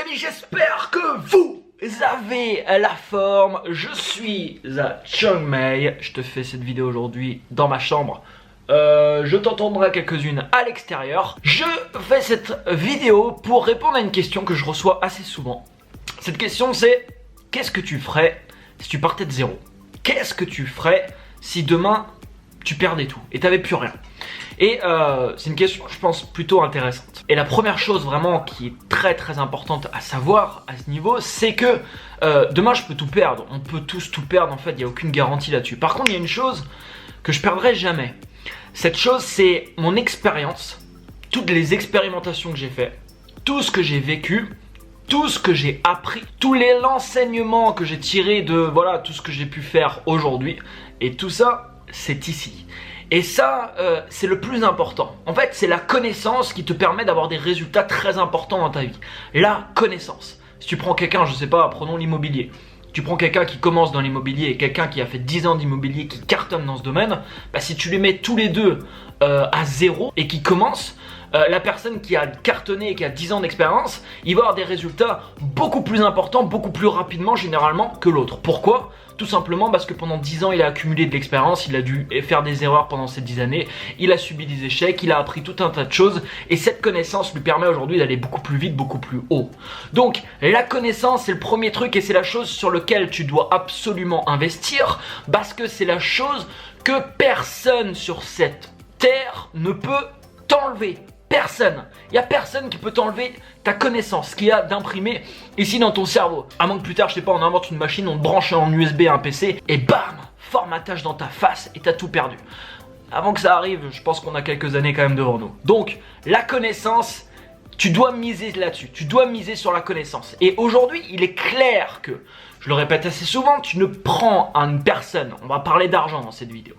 amis, j'espère que vous avez la forme. Je suis à Chiang Mai. Je te fais cette vidéo aujourd'hui dans ma chambre. Je t'entendrai quelques-unes à l'extérieur. Je fais cette vidéo pour répondre à une question que je reçois assez souvent. Cette question c'est: qu'est-ce que tu ferais si tu partais de zéro? Qu'est-ce que tu ferais si demain tu perdais tout et t'avais plus rien? Et c'est une question, je pense, plutôt intéressante. Et la première chose vraiment qui est très importante à savoir à ce niveau, c'est que demain je peux tout perdre. On peut tous tout perdre, en fait, il n'y a aucune garantie là-dessus. Par contre, il y a une chose que je perdrai jamais. Cette chose, c'est mon expérience, toutes les expérimentations que j'ai faites, tout ce que j'ai vécu, tout ce que j'ai appris, tous les enseignements que j'ai tirés de voilà tout ce que j'ai pu faire aujourd'hui. Et tout ça, c'est ici. Et ça, c'est le plus important. En fait, c'est la connaissance qui te permet d'avoir des résultats très importants dans ta vie. La connaissance. Si tu prends quelqu'un, je sais pas, prenons l'immobilier. Tu prends quelqu'un qui commence dans l'immobilier et quelqu'un qui a fait 10 ans d'immobilier, qui cartonne dans ce domaine, bah, si tu les mets tous les deux à zéro et qui commence, la personne qui a cartonné et qui a 10 ans d'expérience, il va avoir des résultats beaucoup plus importants, beaucoup plus rapidement généralement que l'autre. Pourquoi ? Tout simplement parce que pendant 10 ans, il a accumulé de l'expérience, il a dû faire des erreurs pendant ces 10 années, il a subi des échecs, il a appris tout un tas de choses et cette connaissance lui permet aujourd'hui d'aller beaucoup plus vite, beaucoup plus haut. Donc la connaissance, c'est le premier truc et c'est la chose sur laquelle tu dois absolument investir parce que c'est la chose que personne sur cette terre ne peut t'enlever. Personne, il n'y a personne qui peut t'enlever ta connaissance qu'il y a d'imprimé ici dans ton cerveau. À moins que plus tard, je sais pas, on invente une machine, on te branche en USB un PC et bam, formatage dans ta face et t'as tout perdu. Avant que ça arrive, je pense qu'on a quelques années quand même devant nous. Donc, la connaissance, tu dois miser là-dessus, tu dois miser sur la connaissance. Et aujourd'hui, il est clair que, je le répète assez souvent, tu ne prends une personne, on va parler d'argent dans cette vidéo,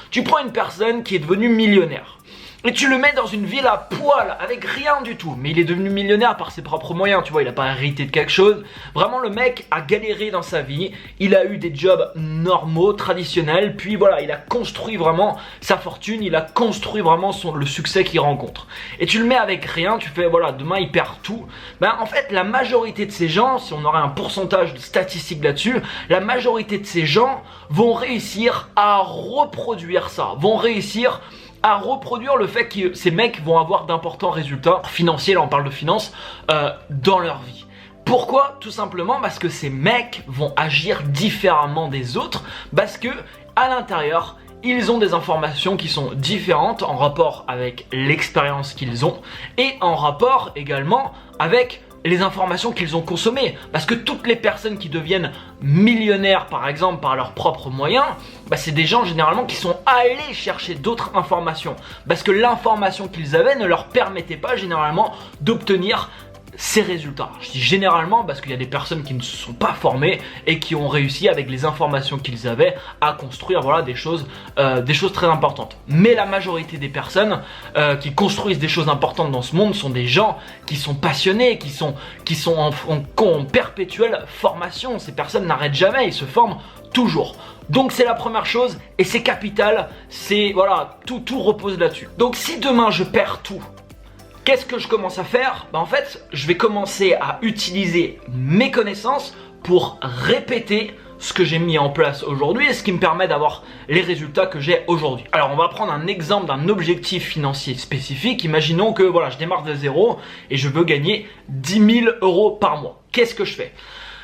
tu prends une personne qui est devenue millionnaire. Et tu le mets dans une ville à poil, avec rien du tout. Mais il est devenu millionnaire par ses propres moyens, tu vois, il n'a pas hérité de quelque chose. Vraiment, le mec a galéré dans sa vie, il a eu des jobs normaux, traditionnels, puis voilà, il a construit vraiment sa fortune, il a construit vraiment le succès qu'il rencontre. Et tu le mets avec rien, tu fais, voilà, demain il perd tout. Ben, en fait, la majorité de ces gens, si on aurait un pourcentage de statistiques là-dessus, la majorité de ces gens vont réussir à reproduire ça, vont réussir à reproduire le fait que ces mecs vont avoir d'importants résultats financiers, là on parle de finances, dans leur vie. Pourquoi ? Tout simplement parce que ces mecs vont agir différemment des autres, parce que à l'intérieur, ils ont des informations qui sont différentes en rapport avec l'expérience qu'ils ont et en rapport également avec les informations qu'ils ont consommées. Parce que toutes les personnes qui deviennent millionnaires, par exemple, par leurs propres moyens, bah, c'est des gens généralement qui sont allés chercher d'autres informations. Parce que l'information qu'ils avaient ne leur permettait pas généralement d'obtenir ces résultats. Je dis généralement parce qu'il y a des personnes qui ne se sont pas formées et qui ont réussi avec les informations qu'ils avaient à construire voilà, des choses très importantes. Mais la majorité des personnes qui construisent des choses importantes dans ce monde sont des gens qui sont passionnés, qui sont en perpétuelle formation. Ces personnes n'arrêtent jamais, ils se forment toujours. Donc c'est la première chose et c'est capital, c'est voilà, tout repose là-dessus. Donc si demain je perds tout, qu'est-ce que je commence à faire ? En fait, je vais commencer à utiliser mes connaissances pour répéter ce que j'ai mis en place aujourd'hui et ce qui me permet d'avoir les résultats que j'ai aujourd'hui. Alors, on va prendre un exemple d'un objectif financier spécifique. Imaginons que voilà, je démarre de zéro et je veux gagner 10 000 euros par mois. Qu'est-ce que je fais ?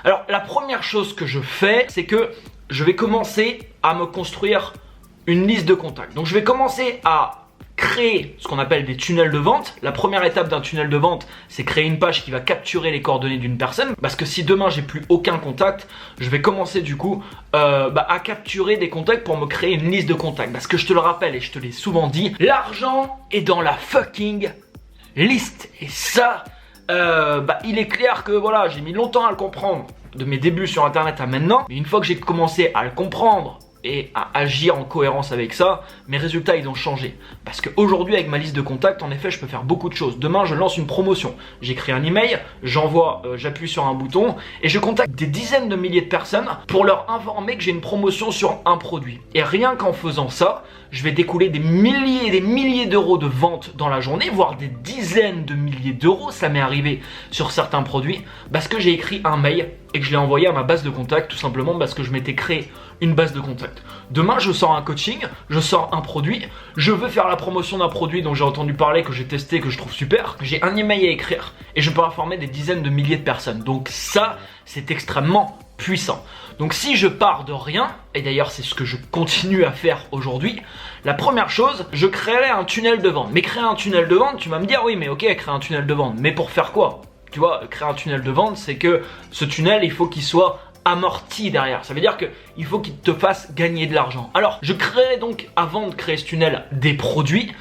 Alors, la première chose que je fais, c'est que je vais commencer à me construire une liste de contacts. Donc, je vais commencer à créer ce qu'on appelle des tunnels de vente. La première étape d'un tunnel de vente, c'est créer une page qui va capturer les coordonnées d'une personne. Parce que si demain j'ai plus aucun contact, je vais commencer du coup à capturer des contacts pour me créer une liste de contacts. Parce que je te le rappelle et je te l'ai souvent dit, l'argent est dans la fucking liste. Et ça, il est clair que voilà, j'ai mis longtemps à le comprendre de mes débuts sur internet à maintenant. Mais une fois que j'ai commencé à le comprendre, et à agir en cohérence avec ça, mes résultats ils ont changé. Parce qu'aujourd'hui avec ma liste de contacts, en effet je peux faire beaucoup de choses. Demain je lance une promotion, j'écris un email, j'envoie, j'appuie sur un bouton et je contacte des dizaines de milliers de personnes pour leur informer que j'ai une promotion sur un produit. Et rien qu'en faisant ça, je vais découler des milliers et des milliers d'euros de ventes dans la journée, voire des dizaines de milliers d'euros, ça m'est arrivé sur certains produits, parce que j'ai écrit un mail et que je l'ai envoyé à ma base de contact, tout simplement parce que je m'étais créé une base de contact. Demain, je sors un coaching, je sors un produit, je veux faire la promotion d'un produit dont j'ai entendu parler, que j'ai testé, que je trouve super, j'ai un email à écrire et je peux informer des dizaines de milliers de personnes. Donc ça, c'est extrêmement puissant. Donc si je pars de rien, et d'ailleurs c'est ce que je continue à faire aujourd'hui, la première chose, je créerai un tunnel de vente. Mais créer un tunnel de vente, tu vas me dire oui mais ok, créer un tunnel de vente, mais pour faire quoi? Tu vois, créer un tunnel de vente, c'est que ce tunnel, il faut qu'il soit amorti derrière. Ça veut dire qu'il faut qu'il te fasse gagner de l'argent. Alors, je créerai donc, avant de créer ce tunnel, des produits.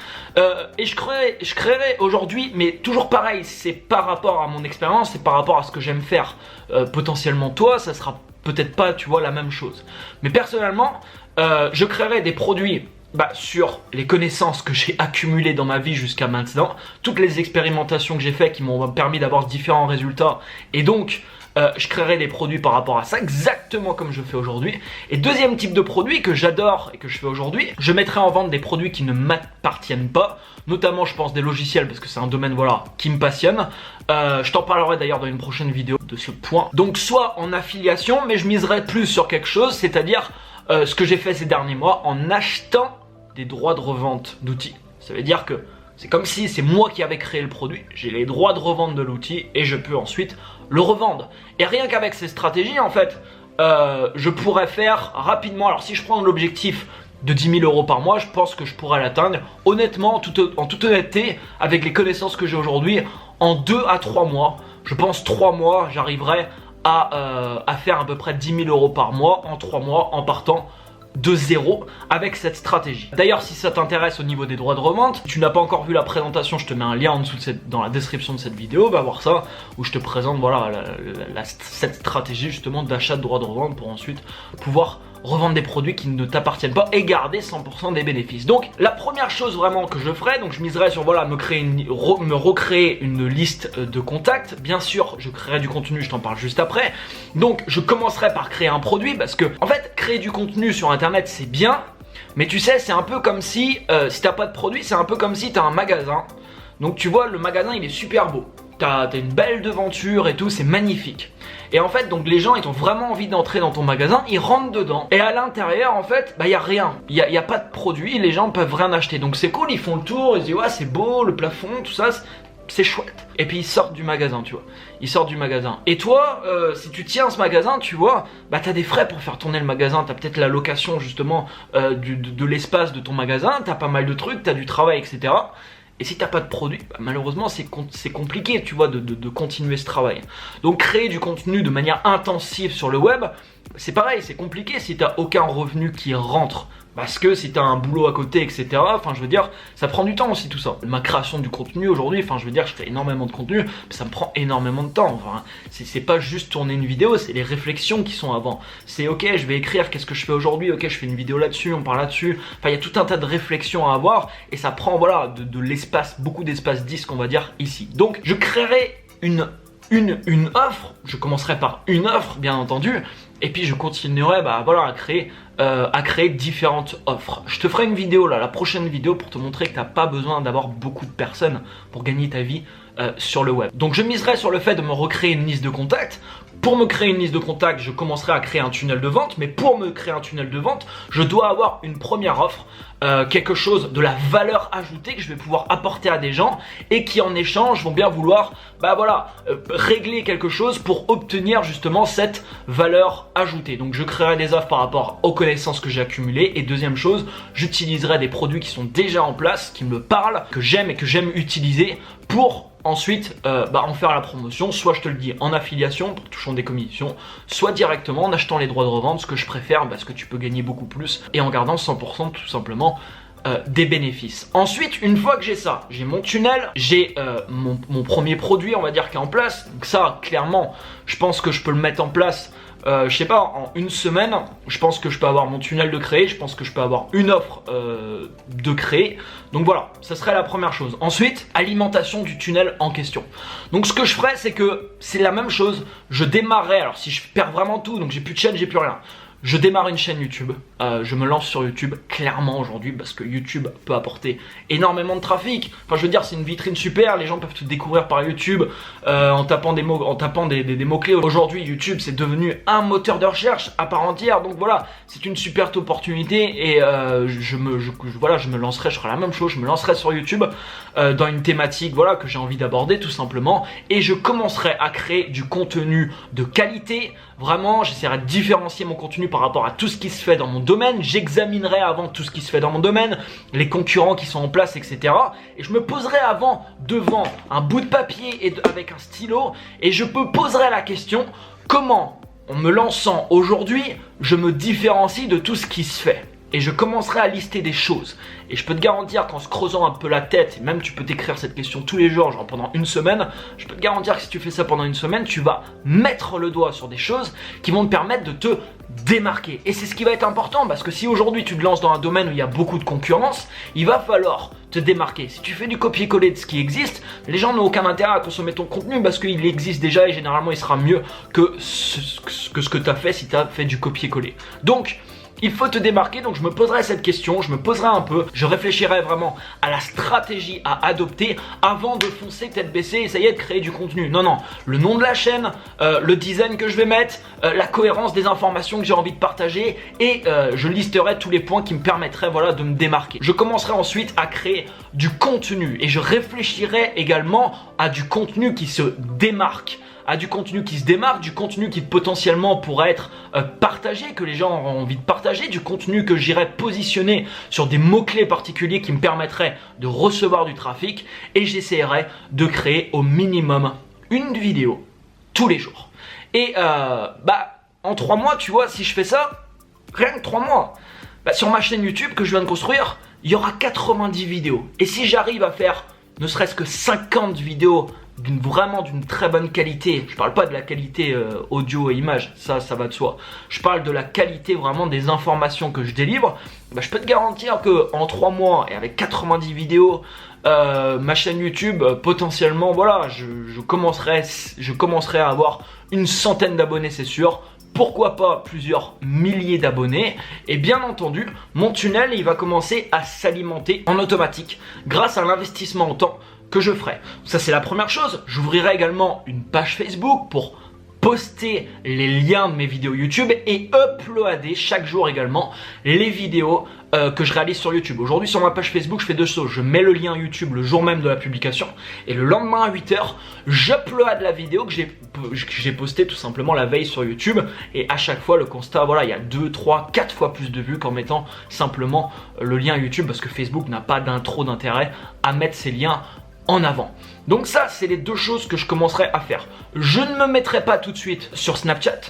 Et je créerai aujourd'hui, mais toujours pareil, c'est par rapport à mon expérience, c'est par rapport à ce que j'aime faire. Potentiellement toi, ça sera peut-être pas, tu vois, la même chose. Mais personnellement, je créerai des produits sur les connaissances que j'ai accumulées dans ma vie jusqu'à maintenant, toutes les expérimentations que j'ai faites qui m'ont permis d'avoir différents résultats, et donc je créerai des produits par rapport à ça, exactement comme je fais aujourd'hui. Et deuxième type de produit que j'adore et que je fais aujourd'hui, je mettrai en vente des produits qui ne m'appartiennent pas, notamment je pense des logiciels parce que c'est un domaine voilà, qui me passionne. Je t'en parlerai d'ailleurs dans une prochaine vidéo de ce point. Donc soit en affiliation, mais je miserai plus sur quelque chose, c'est-à-dire ce que j'ai fait ces derniers mois en achetant des droits de revente d'outils. Ça veut dire que c'est comme si c'est moi qui avais créé le produit, j'ai les droits de revente de l'outil et je peux ensuite le revendre. Et rien qu'avec ces stratégies, en fait, je pourrais faire rapidement, alors si je prends l'objectif de 10 000 euros par mois, je pense que je pourrais l'atteindre, honnêtement, en toute honnêteté, avec les connaissances que j'ai aujourd'hui, en 2 à 3 mois, je pense 3 mois, j'arriverai à faire à peu près 10 000 euros par mois, en 3 mois, en partant de zéro avec cette stratégie. D'ailleurs, si ça t'intéresse au niveau des droits de revente, si tu n'as pas encore vu la présentation, je te mets un lien en dessous dans la description de cette vidéo, va voir ça, où je te présente voilà, cette stratégie justement d'achat de droits de revente pour ensuite pouvoir revendre des produits qui ne t'appartiennent pas et garder 100% des bénéfices. Donc la première chose vraiment que je ferai, donc je miserai sur voilà, me recréer une liste de contacts. Bien sûr, je créerai du contenu, je t'en parle juste après. Donc je commencerai par créer un produit parce que en fait, créer du contenu sur internet c'est bien, mais tu sais, c'est un peu comme si t'as pas de produit, c'est un peu comme si t'as un magasin. Donc tu vois, le magasin il est super beau. T'as une belle devanture et tout, c'est magnifique. Et en fait, donc les gens, ils ont vraiment envie d'entrer dans ton magasin, ils rentrent dedans. Et à l'intérieur, en fait, y a rien. Y a pas de produit, les gens peuvent rien acheter. Donc c'est cool, ils font le tour, ils se disent ouais, c'est beau, le plafond, tout ça, c'est chouette. Et puis ils sortent du magasin, tu vois. Ils sortent du magasin. Et toi, si tu tiens ce magasin, tu vois, t'as des frais pour faire tourner le magasin. T'as peut-être la location justement de l'espace de ton magasin. T'as pas mal de trucs, t'as du travail, etc. Et si t'as pas de produit, malheureusement c'est compliqué, tu vois, de continuer ce travail. Donc créer du contenu de manière intensive sur le web, c'est pareil, c'est compliqué si t'as aucun revenu qui rentre. Parce que si t'as un boulot à côté, etc., enfin je veux dire, ça prend du temps aussi tout ça. Ma création du contenu aujourd'hui, enfin je veux dire, je fais énormément de contenu, mais ça me prend énormément de temps. Enfin, c'est pas juste tourner une vidéo, c'est les réflexions qui sont avant. C'est ok, je vais écrire, qu'est-ce que je fais aujourd'hui, ok, je fais une vidéo là-dessus, on parle là-dessus. Enfin, il y a tout un tas de réflexions à avoir et ça prend voilà de l'espace, beaucoup d'espace disque, on va dire ici. Donc je créerai une offre, je commencerai par une offre bien entendu, et puis je continuerai voilà, à créer différentes offres. Je te ferai une vidéo là, la prochaine vidéo pour te montrer que tu n'as pas besoin d'avoir beaucoup de personnes pour gagner ta vie sur le web. Donc je miserai sur le fait de me recréer une liste de contacts. Pour me créer une liste de contacts, je commencerai à créer un tunnel de vente, mais pour me créer un tunnel de vente, je dois avoir une première offre, quelque chose de la valeur ajoutée que je vais pouvoir apporter à des gens et qui en échange vont bien vouloir régler quelque chose pour obtenir justement cette valeur ajoutée. Donc je créerai des offres par rapport aux connaissances que j'ai accumulées et deuxième chose, j'utiliserai des produits qui sont déjà en place, qui me parlent, que j'aime et que j'aime utiliser pour ensuite en faire la promotion, soit je te le dis en affiliation pour touchant des commissions, soit directement en achetant les droits de revente, ce que je préfère parce que tu peux gagner beaucoup plus et en gardant 100% tout simplement des bénéfices. Ensuite, une fois que j'ai ça, j'ai mon tunnel, j'ai mon premier produit, on va dire, qui est en place. Donc ça, clairement, je pense que je peux le mettre en place, je sais pas, en une semaine. Je pense que je peux avoir mon tunnel de créer, je pense que je peux avoir une offre de créer. Donc voilà, ça serait la première chose. Ensuite, alimentation du tunnel en question. Donc ce que je ferais, c'est que c'est la même chose. Je démarrerai, alors si je perds vraiment tout, donc j'ai plus de chaîne, j'ai plus rien. Je démarre une chaîne YouTube, je me lance sur YouTube clairement aujourd'hui parce que YouTube peut apporter énormément de trafic. Enfin je veux dire, c'est une vitrine super, les gens peuvent te découvrir par YouTube en tapant des mots-clés. Aujourd'hui YouTube c'est devenu un moteur de recherche à part entière, donc voilà, c'est une super opportunité et je me lancerai, je ferai la même chose, je me lancerai sur YouTube dans une thématique voilà, que j'ai envie d'aborder tout simplement et je commencerai à créer du contenu de qualité. Vraiment, j'essaierai de différencier mon contenu par rapport à tout ce qui se fait dans mon domaine. J'examinerai avant tout ce qui se fait dans mon domaine, les concurrents qui sont en place, etc. Et je me poserai avant devant un bout de papier et avec un stylo et je me poserai la question comment, en me lançant aujourd'hui, je me différencie de tout ce qui se fait. Et je commencerai à lister des choses. Et je peux te garantir qu'en se creusant un peu la tête, et même tu peux t'écrire cette question tous les jours, genre pendant une semaine, je peux te garantir que si tu fais ça pendant une semaine, tu vas mettre le doigt sur des choses qui vont te permettre de te démarquer. Et c'est ce qui va être important parce que si aujourd'hui tu te lances dans un domaine où il y a beaucoup de concurrence, il va falloir te démarquer. Si tu fais du copier-coller de ce qui existe, les gens n'ont aucun intérêt à consommer ton contenu parce qu'il existe déjà et généralement il sera mieux que ce que tu as fait si tu as fait du copier-coller. Donc, il faut te démarquer, donc je me poserai cette question, je me poserai un peu, je réfléchirai vraiment à la stratégie à adopter avant de foncer tête baissée et essayer de créer du contenu. Non, non, le nom de la chaîne, le design que je vais mettre, la cohérence des informations que j'ai envie de partager et je listerai tous les points qui me permettraient voilà, de me démarquer. Je commencerai ensuite à créer du contenu et je réfléchirai également à du contenu qui se démarque. À du contenu qui se démarque, du contenu qui potentiellement pourrait être partagé, que les gens auront envie de partager, du contenu que j'irai positionner sur des mots-clés particuliers qui me permettraient de recevoir du trafic et j'essaierai de créer au minimum une vidéo tous les jours. Et en 3 mois, tu vois, si je fais ça, rien que 3 mois, sur ma chaîne YouTube que je viens de construire, il y aura 90 vidéos. Et si j'arrive à faire ne serait-ce que 50 vidéos vraiment d'une très bonne qualité, je parle pas de la qualité audio et image, ça va de soi, je parle de la qualité vraiment des informations que je délivre, je peux te garantir que en 3 mois et avec 90 vidéos, ma chaîne YouTube potentiellement voilà, je commencerai à avoir une centaine d'abonnés, c'est sûr. Pourquoi pas plusieurs milliers d'abonnés. Et bien entendu, mon tunnel il va commencer à s'alimenter en automatique grâce à l'investissement en temps que je ferai. Ça c'est la première chose. J'ouvrirai également une page Facebook pour poster les liens de mes vidéos YouTube et uploader chaque jour également les vidéos que je réalise sur YouTube. Aujourd'hui sur ma page Facebook je fais 2 choses, je mets le lien YouTube le jour même de la publication et le lendemain à 8 h j'upload la vidéo que j'ai postée tout simplement la veille sur YouTube et à chaque fois le constat voilà il y a 2, 3, 4 fois plus de vues qu'en mettant simplement le lien YouTube parce que Facebook n'a pas trop d'intérêt à mettre ces liens en avant. Donc ça c'est les 2 choses que je commencerai à faire. Je ne me mettrai pas tout de suite sur Snapchat,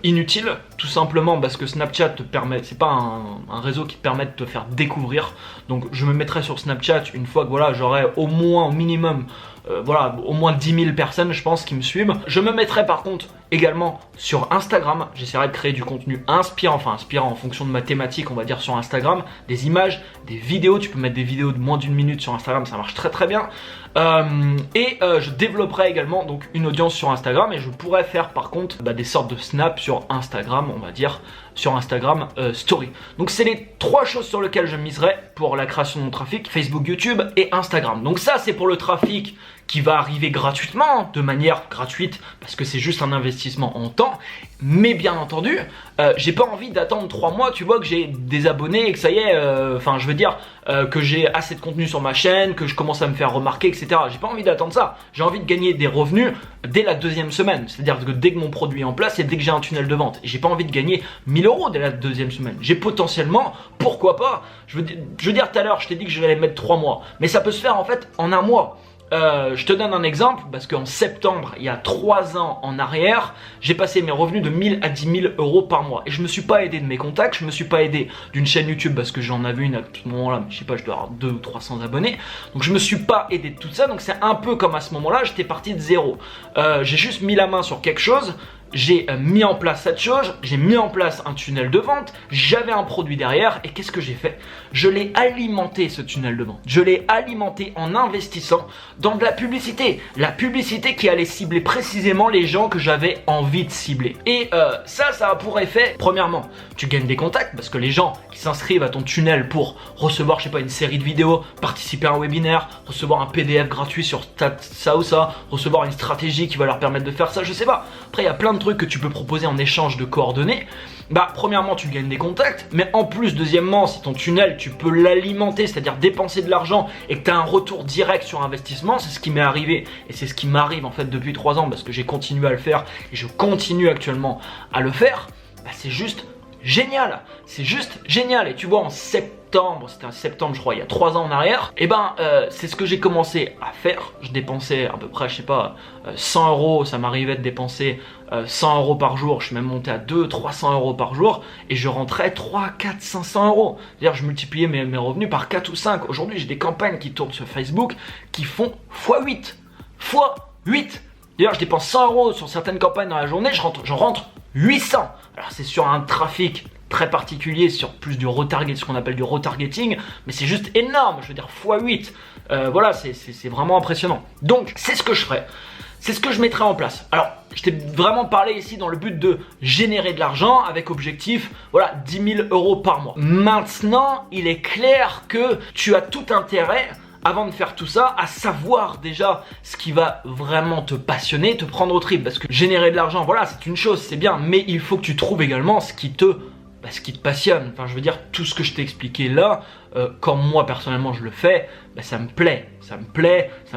inutile, tout simplement parce que Snapchat te permet, c'est pas un réseau qui te permet de te faire découvrir. Donc je me mettrai sur Snapchat une fois que voilà j'aurai au moins au minimum au moins 10 000 personnes je pense qui me suivent. Je me mettrai par contre également sur Instagram, j'essaierai de créer du contenu inspirant en fonction de ma thématique on va dire sur Instagram, des images, des vidéos, tu peux mettre des vidéos de moins d'1 minute sur Instagram, ça marche très bien. Je développerai également donc une audience sur Instagram et je pourrais faire par contre des sortes de snaps sur Instagram, on va dire sur Instagram Story. Donc c'est les 3 choses sur lesquelles je miserai pour la création de mon trafic, Facebook, YouTube et Instagram. Donc ça c'est pour le trafic qui va arriver gratuitement, de manière gratuite parce que c'est juste un investissement en temps. Mais bien entendu, j'ai pas envie d'attendre 3 mois, tu vois, que j'ai des abonnés et que ça y est, je veux dire que j'ai assez de contenu sur ma chaîne, que je commence à me faire remarquer, etc. J'ai pas envie d'attendre ça. J'ai envie de gagner des revenus dès la 2e semaine. C'est-à-dire que dès que mon produit est en place et dès que j'ai un tunnel de vente. J'ai pas envie de gagner 1000 € dès la 2e semaine. J'ai potentiellement, pourquoi pas, je veux dire tout à l'heure, je t'ai dit que je vais les mettre 3 mois. Mais ça peut se faire en fait en 1 mois. Je te donne un exemple parce qu'en septembre, il y a 3 ans en arrière, j'ai passé mes revenus de 1000 à 10 000 euros par mois. Et je me suis pas aidé de mes contacts, je me suis pas aidé d'une chaîne YouTube parce que j'en avais une à ce moment-là, mais je sais pas, je dois avoir 200 ou 300 abonnés. Donc je me suis pas aidé de tout ça, donc c'est un peu comme à ce moment-là, j'étais parti de zéro. J'ai juste mis la main sur quelque chose. J'ai mis en place cette chose, j'ai mis en place un tunnel de vente, j'avais un produit derrière et qu'est-ce que j'ai fait? Je l'ai alimenté ce tunnel de vente. Je l'ai alimenté en investissant dans de la publicité qui allait cibler précisément les gens que j'avais envie de cibler. Et ça a pour effet, premièrement, tu gagnes des contacts parce que les gens qui s'inscrivent à ton tunnel pour recevoir, je sais pas, une série de vidéos, participer à un webinaire, recevoir un PDF gratuit sur ça ou ça, recevoir une stratégie qui va leur permettre de faire ça, je sais pas. Après, il y a plein de trucs que tu peux proposer en échange de coordonnées. Bah, premièrement, tu gagnes des contacts, mais en plus, deuxièmement, si ton tunnel, tu peux l'alimenter, c'est-à-dire dépenser de l'argent et que tu as un retour direct sur investissement, c'est ce qui m'est arrivé et c'est ce qui m'arrive en fait depuis 3 ans parce que j'ai continué à le faire et je continue actuellement à le faire. Bah, c'est juste génial, c'est juste génial. Et tu vois, en septembre, c'était en septembre je crois, il y a 3 ans en arrière, et c'est ce que j'ai commencé à faire. Je dépensais à peu près, je sais pas, 100 euros, ça m'arrivait de dépenser 100 euros par jour, je suis même monté à 200-300 euros par jour, et je rentrais 3, 4, 500 euros. C'est-à-dire je multipliais mes revenus par 4 ou 5. Aujourd'hui j'ai des campagnes qui tournent sur Facebook qui font x8. D'ailleurs je dépense 100 euros sur certaines campagnes dans la journée, j'en rentre 800. Alors c'est sur un trafic très particulier, sur plus du retarget, ce qu'on appelle du retargeting, mais c'est juste énorme, je veux dire x8. Voilà, c'est vraiment impressionnant. Donc c'est ce que je ferai, c'est ce que je mettrai en place. Alors je t'ai vraiment parlé ici dans le but de générer de l'argent avec objectif, voilà, 10 000 euros par mois. Maintenant, il est clair que tu as tout intérêt, avant de faire tout ça, à savoir déjà ce qui va vraiment te passionner, te prendre au trip. Parce que générer de l'argent, voilà, c'est une chose, c'est bien, mais il faut que tu trouves également ce qui te passionne. Enfin, je veux dire, tout ce que je t'ai expliqué là, comme moi personnellement je le fais, ça me plaît. Ça me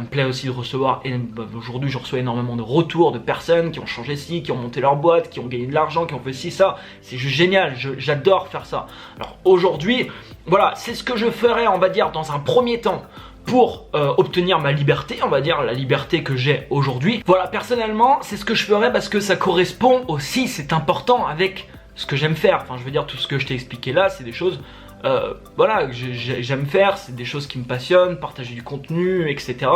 plaît aussi de recevoir, et aujourd'hui je reçois énormément de retours de personnes qui ont changé ci, qui ont monté leur boîte, qui ont gagné de l'argent, qui ont fait ci, ça. C'est juste génial, j'adore faire ça. Alors aujourd'hui, voilà, c'est ce que je ferai, on va dire, dans un premier temps, pour obtenir ma liberté, on va dire la liberté que j'ai aujourd'hui. Voilà, personnellement, c'est ce que je ferai parce que ça correspond aussi, c'est important avec ce que j'aime faire. Enfin, je veux dire, tout ce que je t'ai expliqué là, c'est des choses, voilà, que j'aime faire, c'est des choses qui me passionnent, partager du contenu, etc.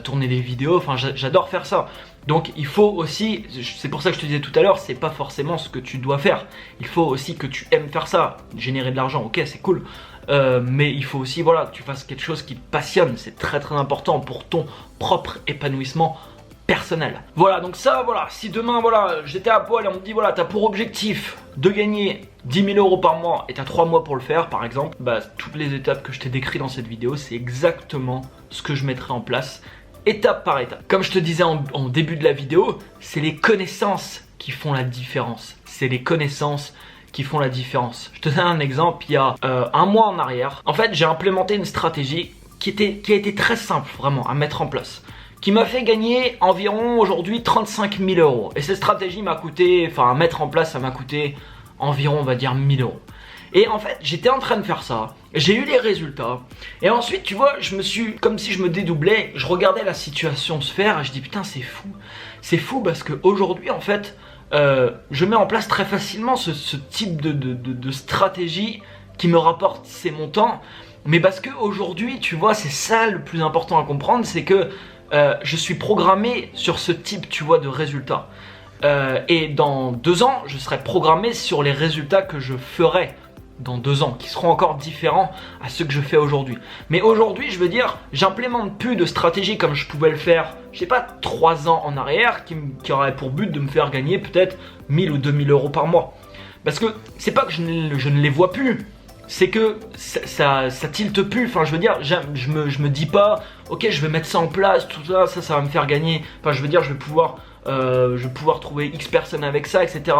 Tourner des vidéos, enfin, j'adore faire ça. Donc, il faut aussi, c'est pour ça que je te disais tout à l'heure, c'est pas forcément ce que tu dois faire. Il faut aussi que tu aimes faire ça, générer de l'argent, ok, c'est cool. Mais il faut aussi, voilà, que tu fasses quelque chose qui te passionne. C'est très très important pour ton propre épanouissement personnel. Voilà, donc ça, voilà, si demain, voilà, j'étais à poil et on me dit, voilà, t'as pour objectif de gagner 10 000 euros par mois et t'as 3 mois pour le faire, par exemple, bah, toutes les étapes que je t'ai décrites dans cette vidéo, c'est exactement ce que je mettrai en place, étape par étape. Comme je te disais en début de la vidéo, c'est les connaissances qui font la différence. C'est les connaissances qui font la différence. Je te donne un exemple, il y a un mois en arrière, en fait, j'ai implémenté une stratégie qui a été très simple, vraiment, à mettre en place, qui m'a fait gagner environ aujourd'hui 35 000 euros. Et cette stratégie m'a coûté, enfin à mettre en place, ça m'a coûté environ, on va dire, 1000 euros. Et en fait, j'étais en train de faire ça, j'ai eu les résultats, et ensuite, tu vois, je me suis, comme si je me dédoublais, je regardais la situation se faire, et je dis putain, c'est fou parce qu'aujourd'hui, en fait, je mets en place très facilement ce type de stratégie qui me rapporte ces montants, mais parce qu'aujourd'hui, tu vois, c'est ça le plus important à comprendre, c'est que je suis programmé sur ce type, tu vois, de résultats. Et dans 2 ans, je serai programmé sur les résultats que je ferai dans 2 ans, qui seront encore différents à ceux que je fais aujourd'hui. Mais aujourd'hui, je veux dire, j'implémente plus de stratégie comme je pouvais le faire, je sais pas, 3 ans en arrière, qui aurait pour but de me faire gagner peut-être 1000 ou 2000 euros par mois. Parce que c'est pas que je ne les vois plus, c'est que ça tilte plus. Enfin, je veux dire, je me dis pas, ok, je vais mettre ça en place, tout ça, ça va me faire gagner. Enfin, je veux dire, je vais pouvoir trouver X personnes avec ça, etc.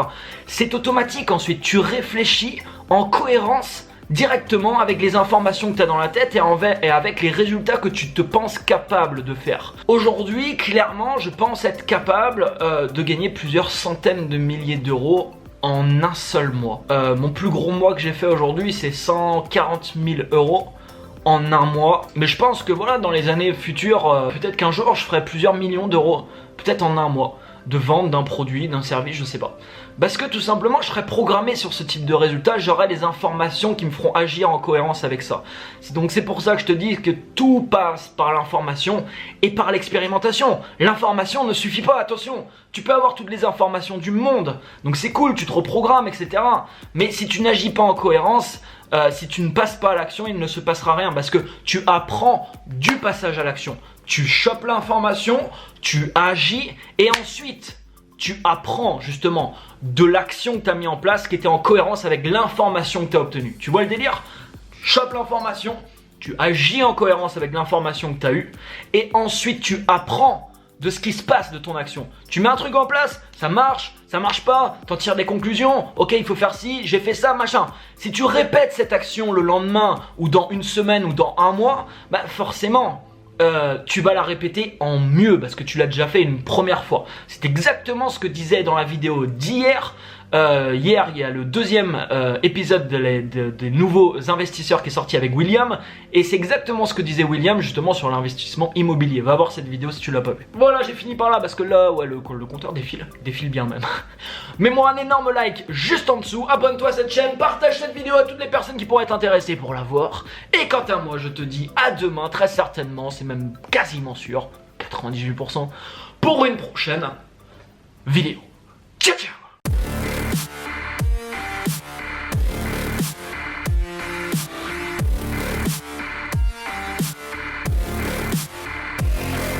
C'est automatique ensuite, tu réfléchis en cohérence directement avec les informations que tu as dans la tête et avec les résultats que tu te penses capable de faire. Aujourd'hui, clairement, je pense être capable de gagner plusieurs centaines de milliers d'euros en un seul mois. Mon plus gros mois que j'ai fait aujourd'hui, c'est 140 000 euros en un mois. Mais je pense que voilà, dans les années futures, peut-être qu'un jour je ferai plusieurs millions d'euros, peut-être en un mois, de vente d'un produit, d'un service, je sais pas. Parce que tout simplement je serai programmé sur ce type de résultat, j'aurai les informations qui me feront agir en cohérence avec ça. Donc c'est pour ça que je te dis que tout passe par l'information et par l'expérimentation. L'information ne suffit pas, attention. Tu peux avoir toutes les informations du monde, donc c'est cool, tu te reprogrammes, etc. Mais si tu n'agis pas en cohérence, si tu ne passes pas à l'action, il ne se passera rien parce que tu apprends du passage à l'action. Tu chopes l'information, tu agis et ensuite tu apprends justement de l'action que tu as mis en place qui était en cohérence avec l'information que tu as obtenue. Tu vois le délire? Chope l'information, tu agis en cohérence avec l'information que tu as eue et ensuite tu apprends de ce qui se passe de ton action. Tu mets un truc en place, ça marche pas, t'en tires des conclusions, ok il faut faire ci, j'ai fait ça, machin. Si tu répètes cette action le lendemain ou dans une semaine ou dans un mois, bah forcément tu vas la répéter en mieux parce que tu l'as déjà fait une première fois. C'est exactement ce que disait dans la vidéo d'hier. Hier, il y a le deuxième épisode des nouveaux investisseurs qui est sorti avec William. Et c'est exactement ce que disait William justement sur l'investissement immobilier. Va voir cette vidéo si tu l'as pas vu. Voilà, j'ai fini par là parce que là, ouais, le compteur défile bien même. Mets-moi un énorme like juste en dessous. Abonne-toi à cette chaîne, partage cette vidéo à toutes les personnes qui pourraient être intéressées pour la voir. Et quant à moi, je te dis à demain, très certainement, c'est même quasiment sûr, 98%, pour une prochaine vidéo. Ciao, ciao!